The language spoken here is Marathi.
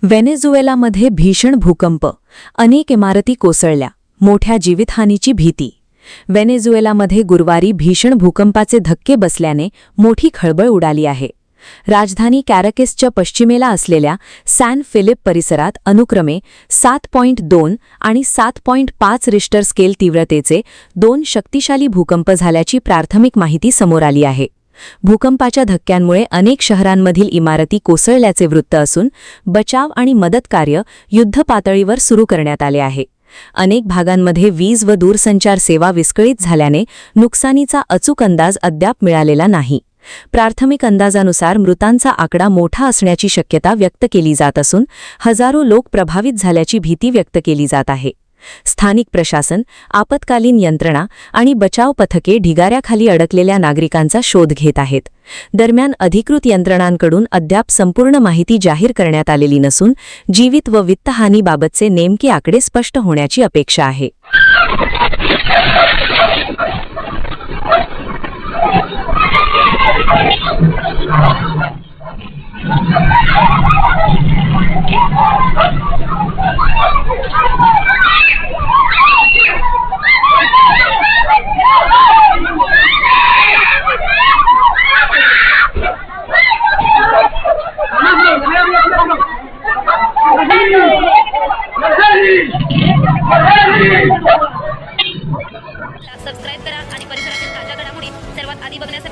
व्हेनेझुएलामध्ये भीषण भूकंप, अनेक इमारती कोसळल्या, मोठ्या जीवितहानीची भीती. व्हेनेझुएलामध्ये गुरुवारी भीषण भूकंपाचे धक्के बसल्याने मोठी खळबळ उडाली आहे. राजधानी कॅराकेसच्या पश्चिमेला असलेल्या सॅन फिलिप परिसरात अनुक्रमे 7.2 आणि 7.5 रिश्टर स्केल तीव्रतेचे 2 शक्तिशाली भूकंप झाल्याची प्राथमिक माहिती समोर आली आहे. भूकंपाच्या धक्क्यांमुळे अनेक शहरांमधील इमारती कोसळल्याचे वृत्त असून बचाव आणि मदत कार्य युद्धपातळीवर सुरू करण्यात आले आहे. अनेक भागांमध्ये वीज व दूरसंचार सेवा विस्कळीत झाल्याने नुकसानीचा अचूक अंदाज अद्याप मिळालेला नाही. प्राथमिक अंदाजानुसार मृतांचा आकडा मोठा असण्याची शक्यता व्यक्त केली जात असून हजारो लोक प्रभावित झाल्याची भीती व्यक्त केली जात आहे. स्थानिक प्रशासन, आपत्कालीन यंत्रणा आणि बचाव पथके ढिगाऱ्याखाली अडकलेल्या नागरिकांचा शोध घेत आहेत. दरम्यान अधिकृत यंत्रणांकडून अद्याप संपूर्ण माहिती जाहीर करण्यात आलेली नसून जीवित व वित्तहानीबाबतचे नेमके आकडे स्पष्ट होण्याची अपेक्षा आहे. सबस्क्राइब करा आणि परिसरातील ताज्या घडामोडी सर्वात आधी बघण्यासाठी